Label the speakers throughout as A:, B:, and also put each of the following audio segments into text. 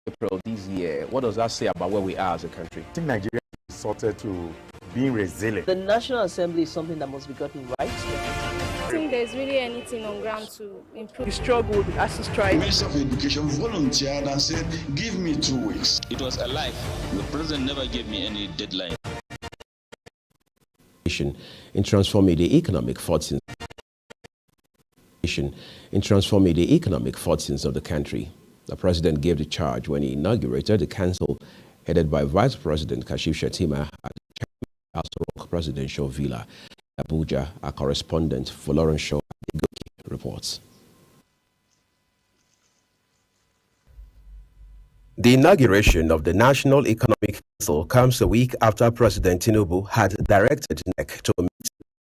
A: April this year. What does that say about where we are as a country?
B: I think Nigeria is sorted to being resilient.
C: The National Assembly is something that must be gotten right.
D: I think there's really anything on ground to improve. We struggled as to strike.
E: The Minister of Education volunteered and said, give me 2 weeks.
F: It was a lie. The president never gave me any deadline.
A: In transforming the economic fortunes of the country. The president gave the charge when he inaugurated the council headed by Vice President Kashif Shettima at the Aso Rock Presidential Villa, Abuja. Our correspondent Florence Shaw reports. The inauguration of the National Economic Council comes a week after President Tinubu had directed NEC to meet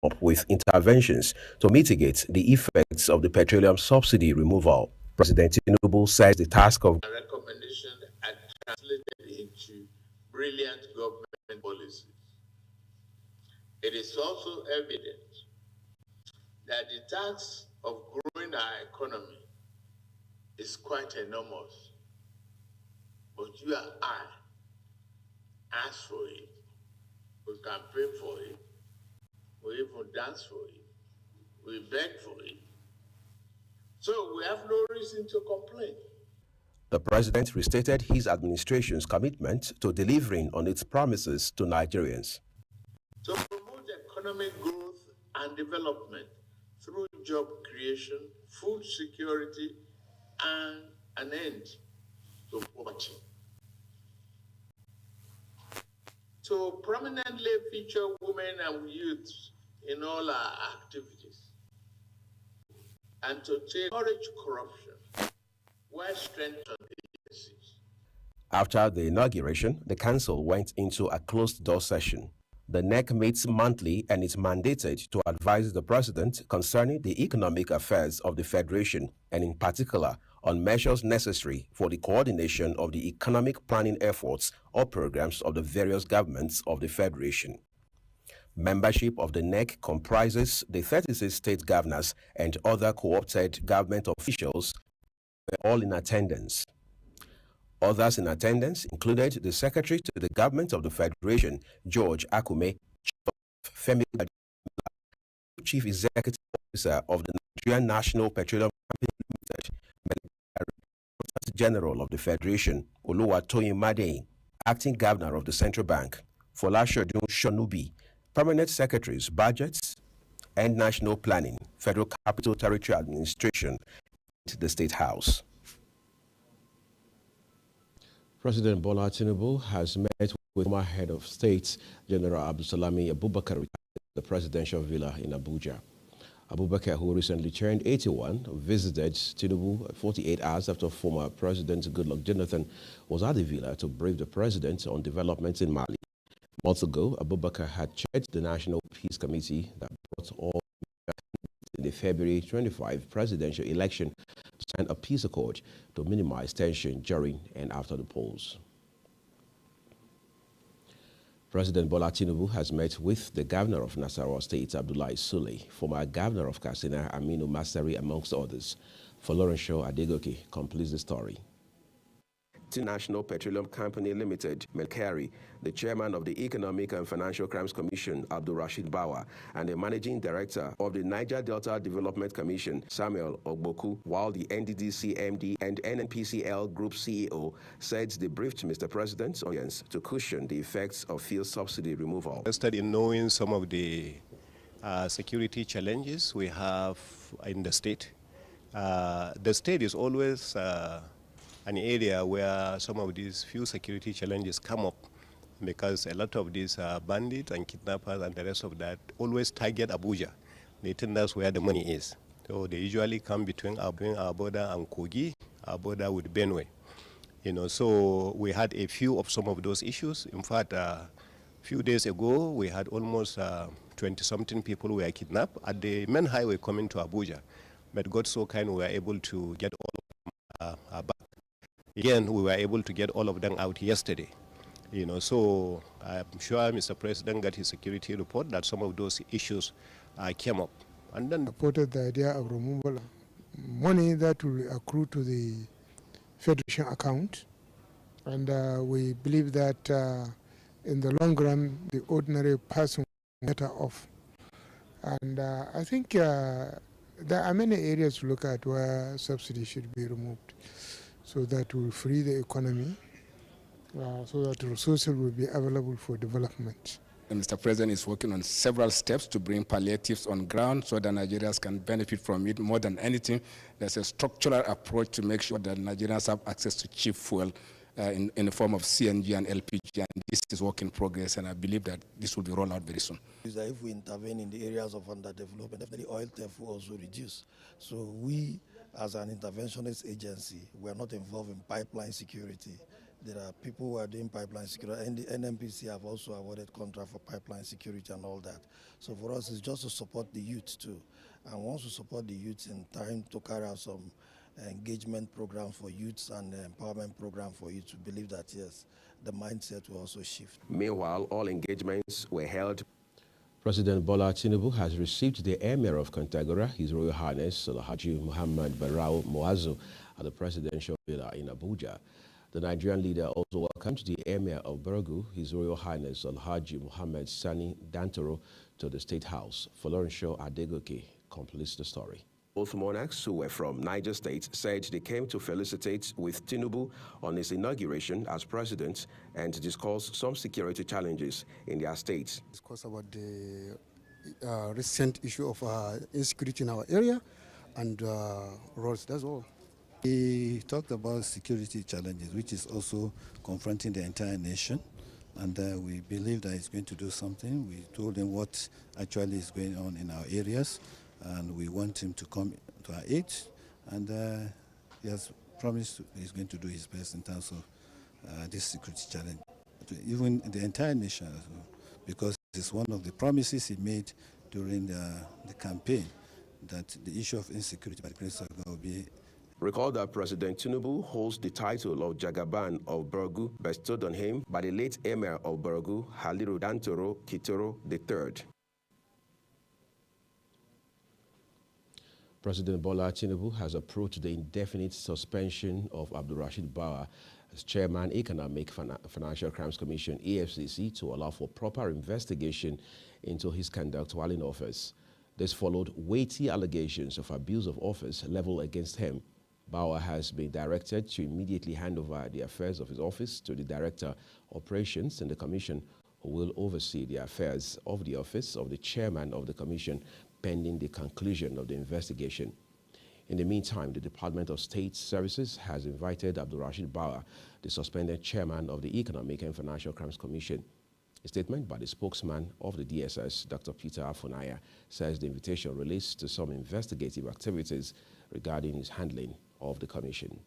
A: up with interventions to mitigate the effects of the petroleum subsidy removal. President Tinubu says the task of
G: recommendation are translated into brilliant government policies. It is also evident that the task of growing our economy is quite enormous. But you and I ask for it, we campaign for it, we even dance for it, we beg for it. So we have no reason to complain.
A: The president restated his administration's commitment to delivering on its promises to Nigerians.
G: To promote economic growth and development through job creation, food security, and an end to poverty. To prominently feature women and youth in all our activities, and to encourage corruption while strengthening agencies.
A: After the inauguration, the council went into a closed-door session. The NEC meets monthly and is mandated to advise the president concerning the economic affairs of the federation and in particular on measures necessary for the coordination of the economic planning efforts or programs of the various governments of the federation. Membership of the NEC comprises the 36 state governors and other co-opted government officials, all in attendance. Others in attendance included the Secretary to the Government of the Federation, George Akume, Chief Executive Officer of the Nigerian National Petroleum Company Limited, General of the Federation, Oluwatoyin Made, Acting Governor of the Central Bank, Folashodun Shonubi, Permanent Secretaries, Budgets and National Planning, Federal Capital Territory Administration, the State House. President Bola Tinubu has met with former head of state, General Abdulsalami Abubakar, at the presidential villa in Abuja. Abubakar, who recently turned 81, visited Tinubu 48 hours after former President Goodluck Jonathan was at the villa to brief the president on developments in Mali. Months ago, Abubakar had chaired the National Peace Committee that brought all in the February 25 presidential election to sign a peace accord to minimize tension during and after the polls. President Bola Tinubu has met with the governor of Nasarawa State, Abdullahi Sule, former governor of Katsina, Aminu Masari, amongst others. Florence Shaw Adegoke completes the story. National Petroleum Company Limited, Melkari, the chairman of the Economic and Financial Crimes Commission, Abdul Rashid Bawa, and the managing director of the Niger Delta Development Commission, Samuel Ogboku, while the NDDC MD and NNPCL Group CEO said they briefed Mr. President's audience to cushion the effects of fuel subsidy removal.
H: Interested in knowing some of the security challenges we have in the state. The state is always an area where some of these few security challenges come up because a lot of these bandits and kidnappers and the rest of that always target Abuja. They think that's where the money is. So they usually come between our border and Kogi, our border with Benue. You know, so we had a few of some of those issues. In fact, a few days ago, we had almost 20-something people who were kidnapped at the main highway coming to Abuja. But God so kind, we were able to get all of them back. Again, we were able to get all of them out yesterday. You know, so I'm sure Mr. President got his security report that some of those issues came up. And then
I: supported the idea of removal money that will accrue to the Federation account And we believe that in the long run, the ordinary person will be better off. And I think there are many areas to look at where subsidies should be removed, so that will free the economy, so that resources will be available for development.
J: Mr. President is working on several steps to bring palliatives on ground so that Nigerians can benefit from it. More than anything, there's a structural approach to make sure that Nigerians have access to cheap fuel in the form of CNG and LPG, and this is work in progress, and I believe that this will be rolled out very soon.
K: If we intervene in the areas of underdevelopment, definitely oil theft will also reduce. So we, as an interventionist agency, we are not involved in pipeline security. There are people who are doing pipeline security, and the NNPC have also awarded contract for pipeline security and all that. So for us, it's just to support the youth too. And once we support the youth in time to carry out some engagement program for youths and empowerment program for youth, to believe that, yes, the mindset will also shift.
A: Meanwhile, all engagements were held. President Bola Tinubu has received the Emir of Kontagora, His Royal Highness Alhaji Muhammad Barau Muazu, at the presidential villa in Abuja. The Nigerian leader also welcomed the Emir of Bergu, His Royal Highness Alhaji Muhammad Sani Dantoro, to the State House. Folorunsho Adegoke completes the story. Both monarchs, who were from Niger State, said they came to felicitate with Tinubu on his inauguration as president and discuss some security challenges in their states.
L: Discuss about the recent issue of insecurity in our area and roads, that's all.
M: He talked about security challenges, which is also confronting the entire nation, and we believe that he's going to do something. We told him what actually is going on in our areas, and we want him to come to our aid, and he has promised he's going to do his best in terms of this security challenge, even the entire nation, because it's one of the promises he made during the campaign, that the issue of insecurity by the grace of God will be.
A: Recall that President Tinubu holds the title of Jagaban of Bergu, bestowed on him by the late Emir of Bergu, Haliru Dantoro Kitoro III. President Bola Tinubu has approved the indefinite suspension of Abdulrasheed Bawah as Chairman Economic Financial Crimes Commission, EFCC, to allow for proper investigation into his conduct while in office. This followed weighty allegations of abuse of office leveled against him. Bawah has been directed to immediately hand over the affairs of his office to the Director Operations in the Commission, who will oversee the affairs of the office of the Chairman of the Commission pending the conclusion of the investigation. In the meantime, the Department of State Services has invited Abdulrasheed Bawah, the suspended Chairman of the Economic and Financial Crimes Commission. A statement by the spokesman of the DSS, Dr. Peter Afunaya, says the invitation relates to some investigative activities regarding his handling of the commission.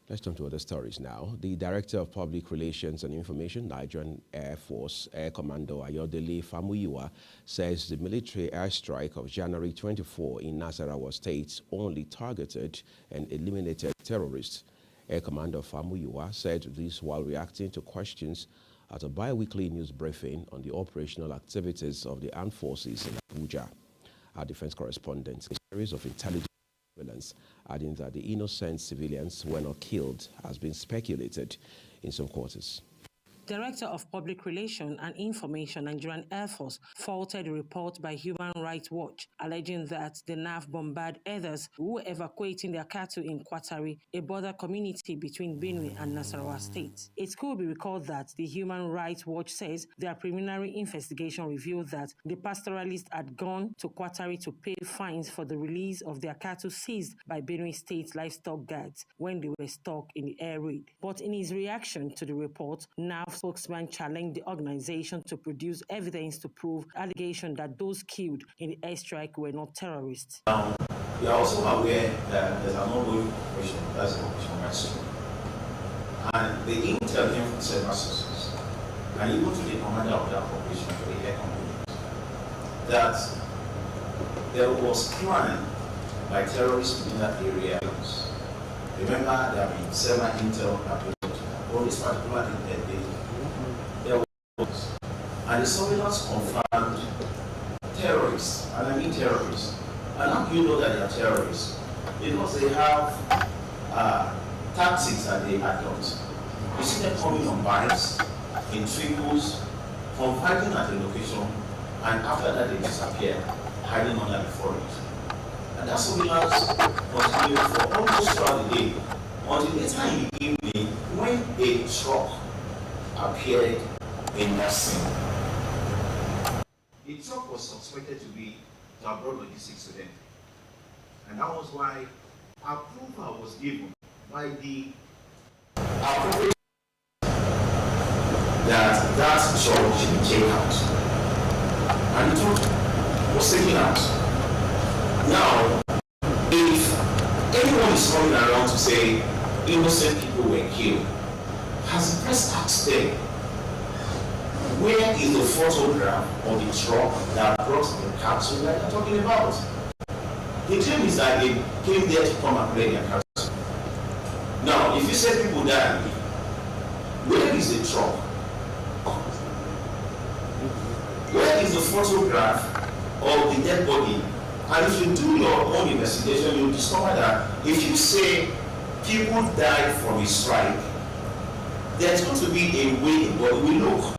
A: Let's turn to other stories now. The Director of Public Relations and Information, Nigerian Air Force Air Commando Ayodele Famuyiwa, says the military airstrike of January 24 in Nasarawa State only targeted and eliminated terrorists. Air Commander Famuyiwa said this while reacting to questions at a bi-weekly news briefing on the operational activities of the armed forces in Abuja. Our defense correspondent, a series of intelligence surveillance, adding that the innocent civilians were not killed has been speculated in some quarters.
N: Director of Public Relations and Information, Nigerian Air Force, faulted a report by Human Rights Watch, alleging that the NAF bombarded others who were evacuating their cattle in Kwatari, a border community between Benue and Nasarawa State. It could be recalled that the Human Rights Watch says their preliminary investigation revealed that the pastoralists had gone to Kwatari to pay fines for the release of their cattle seized by Benue State livestock guards when they were stuck in the air raid. But in his reaction to the report, NAF spokesman challenged the organization to produce evidence to prove allegation that those killed in the airstrike were not terrorists.
O: We are also aware that there's an ongoing operation, that's the Operation Rescue. And the intel came from several sources, and even to the commander of that operation for the air company, that there was plan by terrorists in that area. Remember, there have been several intel applications on this particular day. And the surveillance confirmed terrorists, and I mean terrorists. And how do you know that they are terrorists? Because they have tactics that they adopt. You see them coming on bikes, in triples, converging at a location, and after that they disappear, hiding under the forest. And that surveillance continued for almost throughout the day, until later in the evening when a truck appeared in that scene. The truck was suspected to have brought logistics to them. And that was why approval was given by the appropriate that truck should be taken out. And the truck was taken out. Now, if anyone is coming around to say innocent people were killed, has the press asked them, where is the photograph of the truck that brought the capsule that they're talking about? The claim is that they came there to come and play their capsule. Now, if you say people died, where is the truck? Where is the photograph of the dead body? And if you do your own investigation, you'll discover that if you say people died from a strike, there's going to be a way in what we look.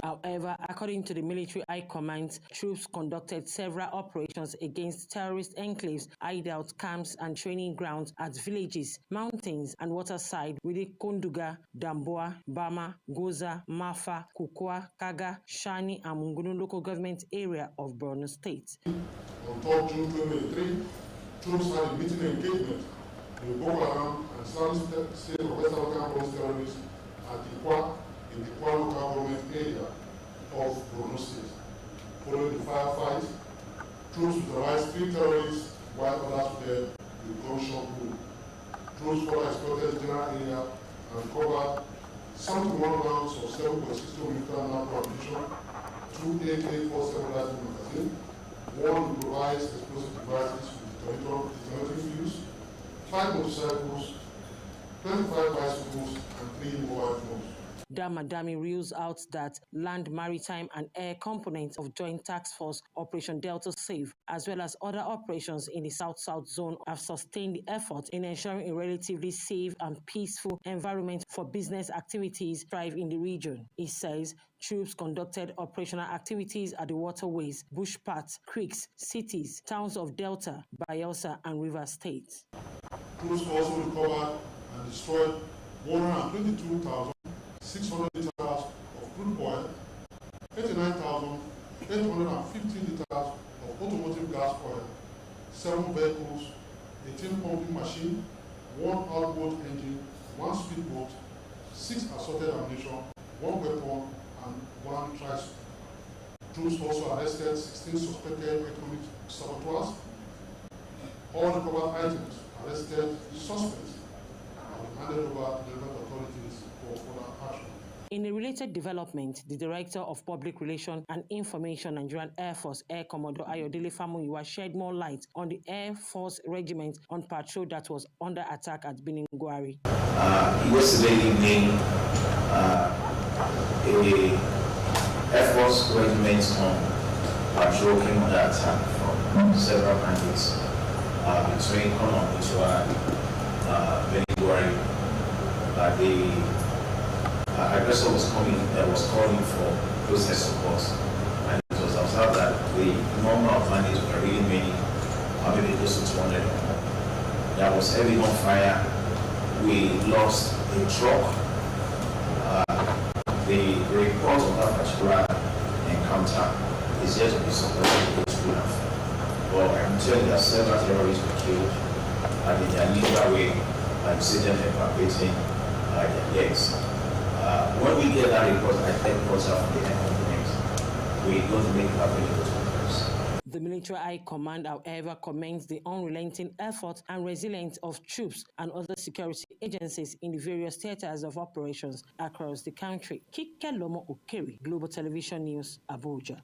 N: However, according to the military high command, troops conducted several operations against terrorist enclaves, hideout camps, and training grounds at villages, mountains, and waterside within Konduga, Damboa, Bama, Goza, Mafa, Kukwa, Kaga, Shani, and Mungunu local government area of Borno State.
P: On 3rd June 2023, troops had a military engagement in Boko Haram and Islamic State of West African terrorists at Ikwa in the Ikwa local government area of Borno State. Following the firefight, troops neutralized 3 terrorists while others fled with gunshot wound. Troops further exploited the general area and recovered 71 rounds of 7.62 millimeter napalm ammunition, 2 AK-47 rifle magazine, 1 improvised explosive devices with detonating fuse, 5 motorcycles, 25 bicycles, and 3 mobile phones.
N: Damadami rules out that land, maritime, and air components of Joint Task Force Operation Delta Safe, as well as other operations in the South-South zone, have sustained the effort in ensuring a relatively safe and peaceful environment for business activities thrive in the region. It says troops conducted operational activities at the waterways, bush paths, creeks, cities, towns of Delta, Bayelsa, and River States.
P: Troops also recovered and destroyed 122,600 liters of crude oil, 89,850 liters of automotive gas oil, 7 vehicles, 18 pumping machine, 1 outboard engine, 1 speedboat, 6 assorted ammunition, 1 weapon, and 1 tricycle. Troops also arrested 16 suspected economic saboteurs. All recovered items, arrested suspects, and handed over to the relevant authorities for further action.
N: In a related development, the Director of Public Relations and Information, Nigerian Air Force, Air Commodore Ayodele Famuyiwa, shed more light on the Air Force regiment on patrol that was under attack at Biningwari.
O: Yesterday evening, a Air Force regiment on patrol came under attack from several bandits between Kono and Biningwari. The aggressor was calling for process support, and it was observed that the number of bandits were really many, maybe close to 200 or more. There was heavy gunfire. We lost a truck. The report of that particular encounter is yet to be supported with good enough. But I can tell you that several terrorists were killed, and in their legal way, I see them evacuating their deaths. When we get that report, I take reports out from the air components. We're going to make it available to us.
N: The military high command, however, commends the unrelenting effort and resilience of troops and other security agencies in the various theaters of operations across the country. Kike Lomo Okeri, Global Television News, Abuja.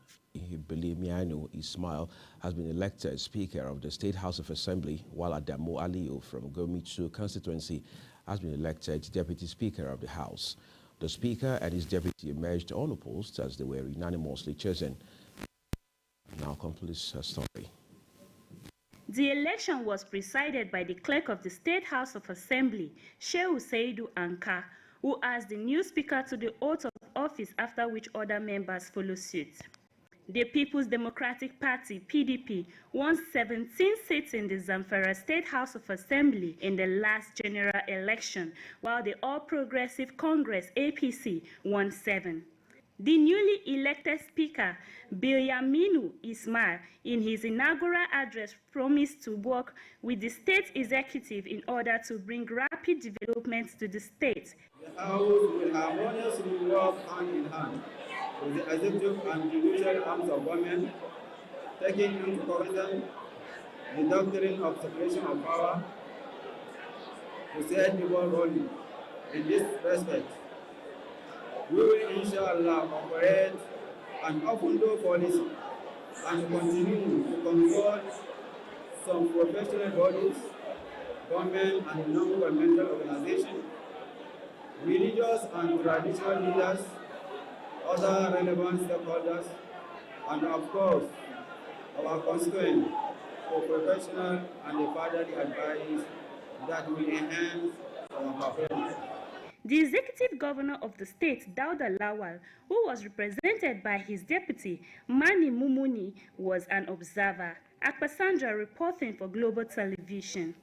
A: Bilimiano Ismail has been elected Speaker of the State House of Assembly, while Adamu Aliyu from Gomichu constituency has been elected Deputy Speaker of the House. The Speaker and his deputy emerged unopposed as they were unanimously chosen. Now completes her story.
Q: The The election was presided by the clerk of the State House of Assembly, Shehu Saidu Anka, who asked the new speaker to the oath of office, after which other members follow suit. The People's Democratic Party, PDP, won 17 seats in the Zamfara State House of Assembly in the last general election, while the All Progressive Congress, APC, won 7. The newly elected Speaker, Bilyaminu Ismail, in his inaugural address promised to work with the state executive in order to bring rapid developments to the state.
R: The House will harmoniously work hand in hand with the executive and judicial arms of government, taking into consideration the doctrine of separation of power to set the ball rolling. In this respect, we will inshallah operate an open-door policy and continue to consult some professional bodies, government and non-governmental organizations, religious and traditional leaders, other relevant stakeholders, and of course, our constituents for professional and fatherly advice that will enhance our performance.
Q: The executive governor of the state, Dauda Lawal, who was represented by his deputy, Mani Mumuni, was an observer. Akpasandra reporting for Global Television.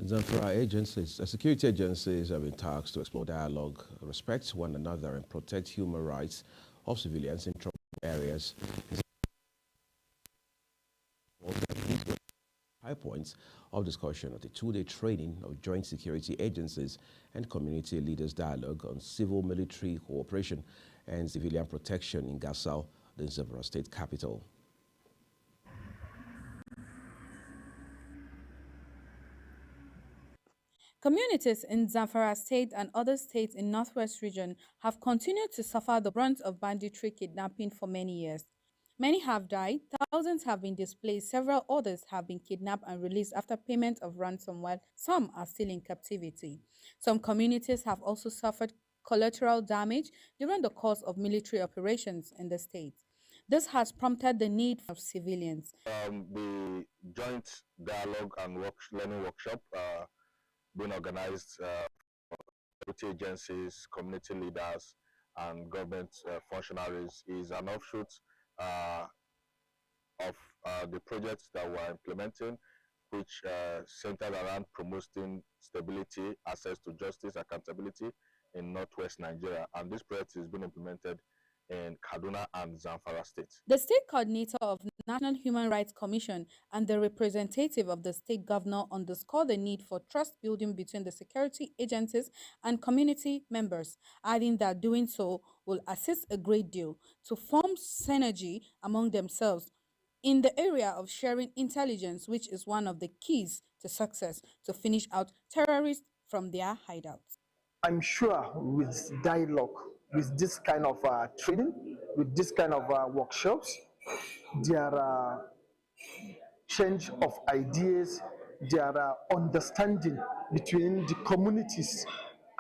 A: Zamfara security agencies have been tasked to explore dialogue, respect one another, and protect human rights of civilians in troubled areas. High points of discussion at the two-day training of joint security agencies and community leaders dialogue on civil-military cooperation and civilian protection in Gusau, the Zamfara state capital.
S: Communities in Zamfara state and other states in Northwest region have continued to suffer the brunt of banditry kidnapping for many years. Many have died, thousands have been displaced, several others have been kidnapped and released after payment of ransom, while some are still in captivity. Some communities have also suffered collateral damage during the course of military operations in the state. This has prompted the need for civilians.
T: The joint dialogue and learning workshop being organized by security agencies, community leaders, and government functionaries is an offshoot of the projects that we're implementing, which centered around promoting stability, access to justice, accountability in Northwest Nigeria. And this project is being implemented in Kaduna and Zamfara states.
S: The state coordinator of the National Human Rights Commission and the representative of the state governor underscored the need for trust building between the security agencies and community members, adding that doing so will assist a great deal to form synergy among themselves in the area of sharing intelligence, which is one of the keys to success to finish out terrorists from their hideouts.
U: I'm sure with dialogue, with this kind of training, with this kind of workshops, there are change of ideas, there are understanding between the communities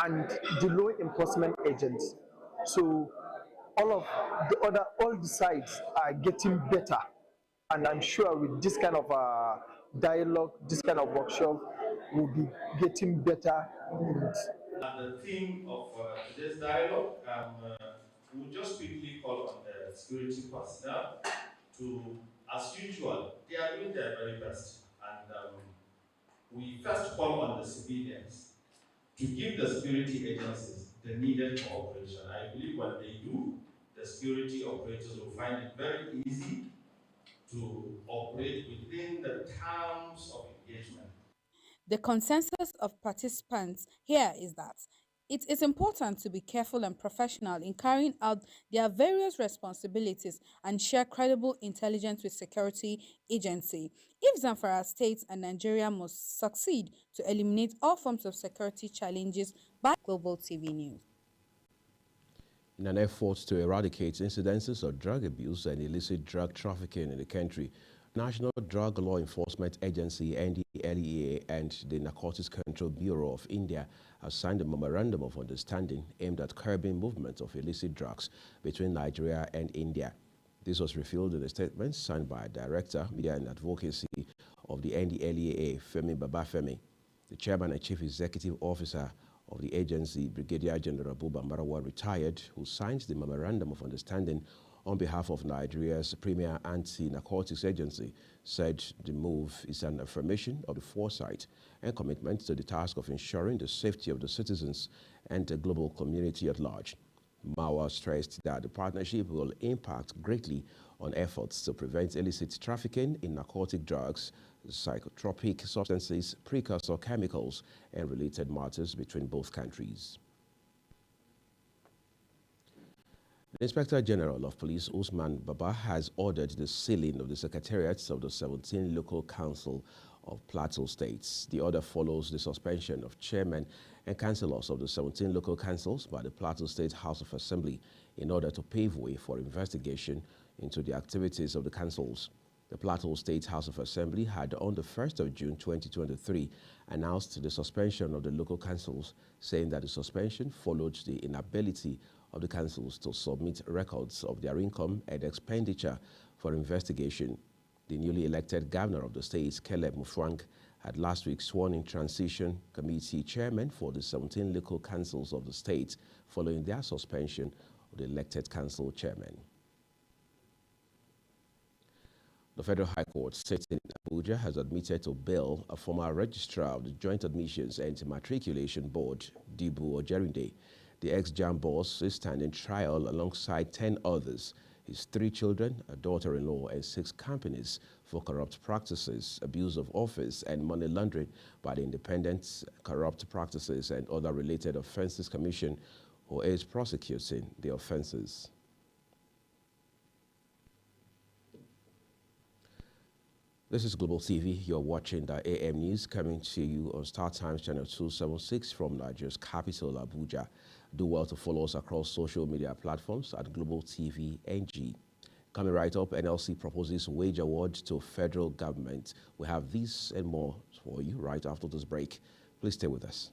U: and the law enforcement agents. So all the sides are getting better, and I'm sure with this kind of dialogue, this kind of workshop, we'll be getting better.
V: And the theme of today's dialogue, we'll just quickly call on the security personnel to, as usual, they are doing their very best. And we first call on the civilians to give the security agencies the needed cooperation. I believe when they do, the security operators will find it very easy to operate within the terms of engagement.
S: The consensus of participants here is that it is important to be careful and professional in carrying out their various responsibilities and share credible intelligence with security agency. If Zamfara State and Nigeria must succeed to eliminate all forms of security challenges by Global TV News.
A: In an effort to eradicate incidences of drug abuse and illicit drug trafficking in the country, National Drug Law Enforcement Agency (NDLEA) and the Narcotics Control Bureau of India have signed a memorandum of understanding aimed at curbing movement of illicit drugs between Nigeria and India. This was revealed in a statement signed by Director, Media and Advocacy of the NDLEA, Femi Babafemi. The Chairman and Chief Executive Officer of the agency, Brigadier General Buba Marawa, retired, who signed the Memorandum of Understanding on behalf of Nigeria's premier anti-narcotics agency, said the move is an affirmation of the foresight and commitment to the task of ensuring the safety of the citizens and the global community at large. Mawa stressed that the partnership will impact greatly on efforts to prevent illicit trafficking in narcotic drugs, psychotropic substances, precursor chemicals, and related matters between both countries. The Inspector General of Police, Usman Baba, has ordered the sealing of the secretariats of the 17 local council of Plateau states. The order follows the suspension of chairmen and councillors of the 17 local councils by the Plateau State House of Assembly in order to pave way for investigation into the activities of the councils. The Plateau State House of Assembly had on the 1st of June 2023 announced the suspension of the local councils, saying that the suspension followed the inability of the councils to submit records of their income and expenditure for investigation. The newly elected governor of the state, Caleb Mufwang, had last week sworn in transition committee chairman for the 17 local councils of the state following their suspension of the elected council chairman. The Federal High Court sitting in Abuja has admitted to bail a former registrar of the Joint Admissions and Matriculation Board, Dibu Ojerinde. The ex-JAMB boss is standing trial alongside 10 others, his 3 children, a daughter-in-law, and 6 companies for corrupt practices, abuse of office, and money laundering by the Independent Corrupt Practices and Other Related Offences Commission, who is prosecuting the offences. This is Global TV. You're watching the AM News coming to you on Star Times Channel 276 from Nigeria's capital, Abuja. Do well to follow us across social media platforms at Global TV NG. Coming right up, NLC proposes wage award to federal government. We have this and more for you right after this break. Please stay with us.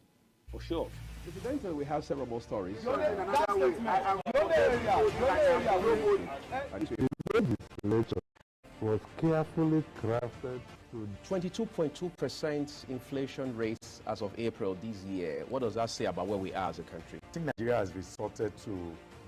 B: For sure. Incidentally, we have several more stories.
C: Was carefully crafted to
A: 22.2% inflation rate as of April this year. What does that say about where we are as a country?
C: I think Nigeria has resorted to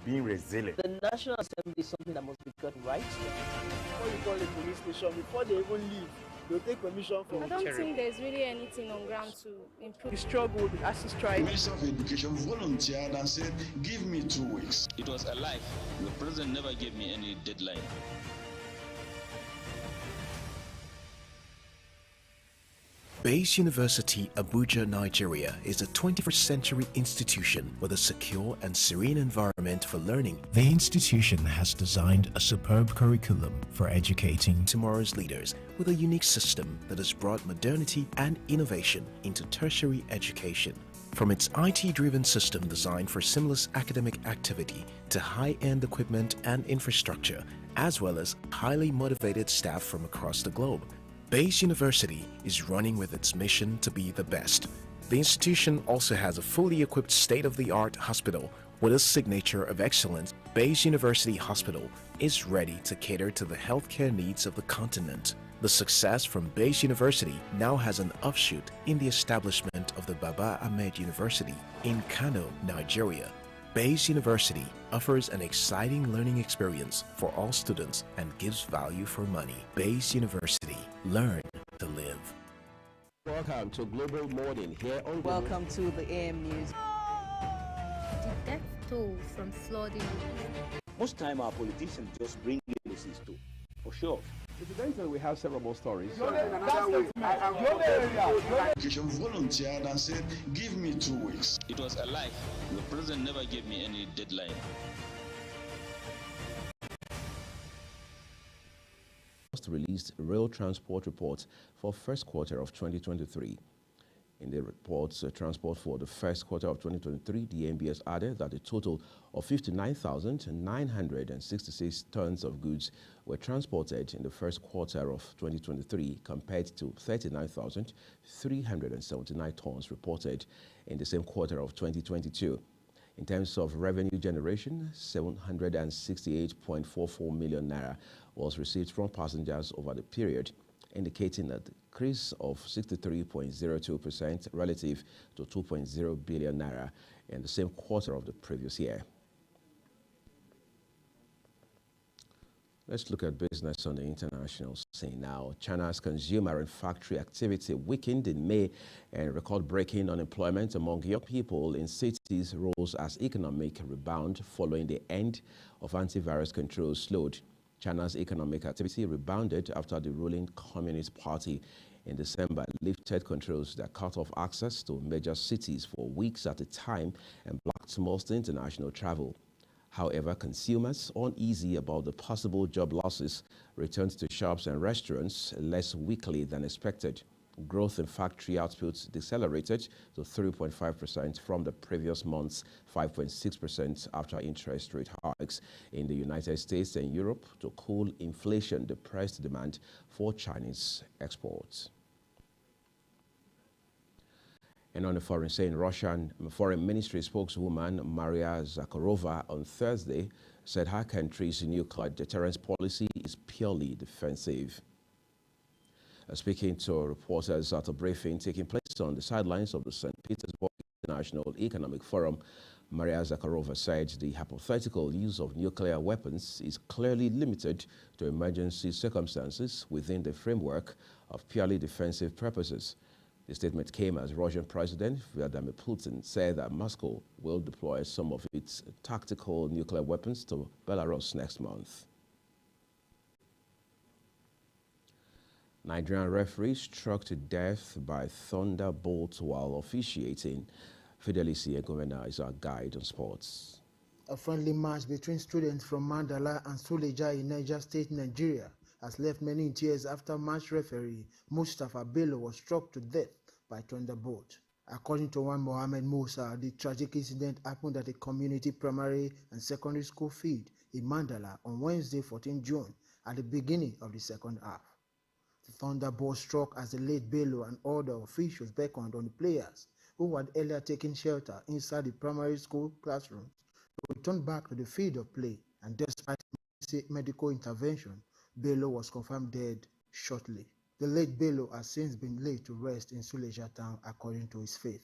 C: being resilient.
W: The National Assembly is something that must be gotten right. Before you call a police station, before they even leave, they'll take permission from
D: I don't think there's really anything on ground to improve.
W: The struggle with the ASIS strike.
E: The Minister of Education volunteered and said, give me 2 weeks.
F: It was a lie. The president never gave me any deadline.
X: Bayes University, Abuja, Nigeria is a 21st century institution with a secure and serene environment for learning. The institution has designed a superb curriculum for educating tomorrow's leaders with a unique system that has brought modernity and innovation into tertiary education. From its IT-driven system designed for seamless academic activity to high-end equipment and infrastructure, as well as highly motivated staff from across the globe, Bayes University is running with its mission to be the best. The institution also has a fully equipped state-of-the-art hospital with a signature of excellence. Bayes University Hospital is ready to cater to the healthcare needs of the continent. The success from Bayes University now has an offshoot in the establishment of the Baba Ahmed University in Kano, Nigeria. Bayes University offers an exciting learning experience for all students and gives value for money. Bayes University. Learn to live.
A: Welcome to Global Morning here on
Y: Welcome to the AM News.
Z: The death toll from flooding.
B: Most time our politicians just bring illnesses too, for sure. Incidentally, we have several more stories.
E: Education volunteered and said, give me 2 weeks.
F: It was a lie. The president never gave me any deadline.
A: Released rail transport report for first quarter of 2023. In the report's transport for the first quarter of 2023, the NBS added that a total of 59,966 tons of goods were transported in the first quarter of 2023 compared to 39,379 tons reported in the same quarter of 2022. In terms of revenue generation, 768.44 million naira was received from passengers over the period, indicating a decrease of 63.02% relative to 2.0 billion naira in the same quarter of the previous year. Let's look at business on the international scene now. China's consumer and factory activity weakened in May, and record-breaking unemployment among young people in cities rose as economic rebound following the end of antivirus controls slowed. China's economic activity rebounded after the ruling Communist Party in December lifted controls that cut off access to major cities for weeks at a time and blocked most international travel. However, consumers, uneasy about the possible job losses, returned to shops and restaurants less weakly than expected. Growth in factory output decelerated to 3.5% from the previous month's 5.6% after interest rate hikes in the United States and Europe to cool inflation depressed demand for Chinese exports. And on the foreign scene, Russian Foreign Ministry spokeswoman Maria Zakharova on Thursday said her country's nuclear deterrence policy is purely defensive. Speaking to reporters at a briefing taking place on the sidelines of the St. Petersburg International Economic Forum, Maria Zakharova said the hypothetical use of nuclear weapons is clearly limited to emergency circumstances within the framework of purely defensive purposes. The statement came as Russian President Vladimir Putin said that Moscow will deploy some of its tactical nuclear weapons to Belarus next month. Nigerian referee struck to death by thunderbolt while officiating. Fidelis Yegomena is our guide on sports.
G: A friendly match between students from Mandala and Suleja in Niger State, Nigeria, has left many in tears after match referee Mustafa Bello was struck to death by thunderbolt. According to one Mohammed Musa, the tragic incident happened at a community primary and secondary school field in Mandala on Wednesday, 14 June, at the beginning of the second half. The thunderbolt struck as the late Bello and other officials beckoned on the players who had earlier taken shelter inside the primary school classrooms to return back to the field of play, and despite medical intervention, Bello was confirmed dead shortly. The late Bello has since been laid to rest in Suleja town according to his faith.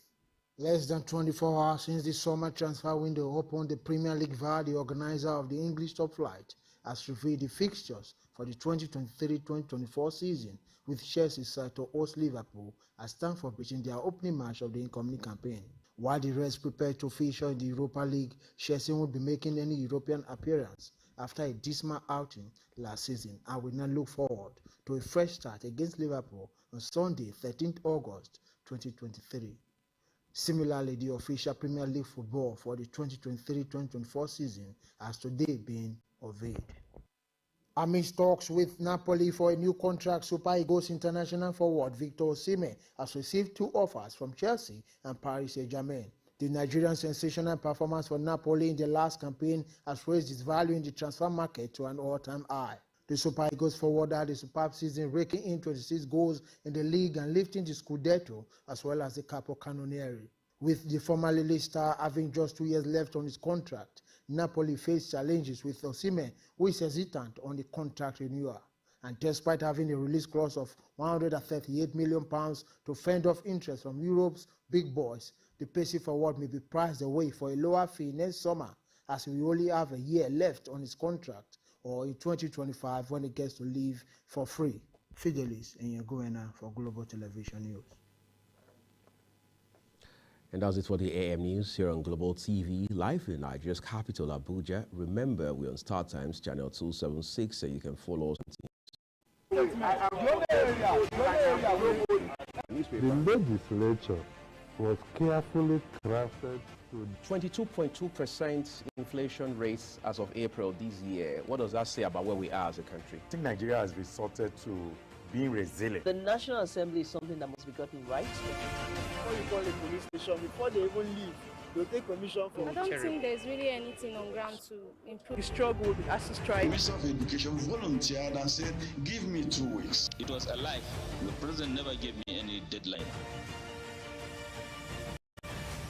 G: Less than 24 hours since the summer transfer window opened, the Premier League VAR, the organizer of the English top flight, has revealed the fixtures for the 2023-2024 season, with Chelsea set to host Liverpool at Stamford Bridge in their opening match of the incoming campaign. While the rest prepared to feature in the Europa League, Chelsea won't be making any European appearance after a dismal outing last season and will now look forward to a fresh start against Liverpool on Sunday, 13th August 2023. Similarly, the official Premier League football for the 2023-2024 season has today been unveiled. Amidst talks with Napoli for a new contract, Super Eagles international forward Victor Osimhen has received 2 offers from Chelsea and Paris Saint-Germain. The Nigerian sensational performance for Napoli in the last campaign has raised its value in the transfer market to an all-time high. The Super Eagles forward had a superb season, raking in 26 goals in the league and lifting the Scudetto as well as the Capocannoniere. With the former Lille star having just 2 years left on his contract, Napoli faced challenges with Osimhen, who is hesitant on the contract renewal. And despite having a release clause of £138 million to fend off interest from Europe's big boys, the pacey forward may be priced away for a lower fee next summer, as he will only have a year left on his contract, or in 2025 when he gets to leave for free. Fidelis Nyegoena for Global Television News.
A: And that's it for the AM News here on Global TV, live in Nigeria's capital, Abuja. Remember, we're on Star Times, channel 276, so you can follow us.
C: The legislature was carefully crafted to
A: 22.2% inflation rates as of April this year. What does that say about where we are as a country?
C: I think Nigeria has resorted to being resilient.
W: The National Assembly is something that must be gotten right. Before you call a police station, before they even leave, they'll take permission from
D: I don't think there's really anything on ground to improve.
W: the struggle with ASU strike.
E: The Minister of Education volunteered and said, give me 2 weeks.
F: It was a lie. The president never gave me any deadline.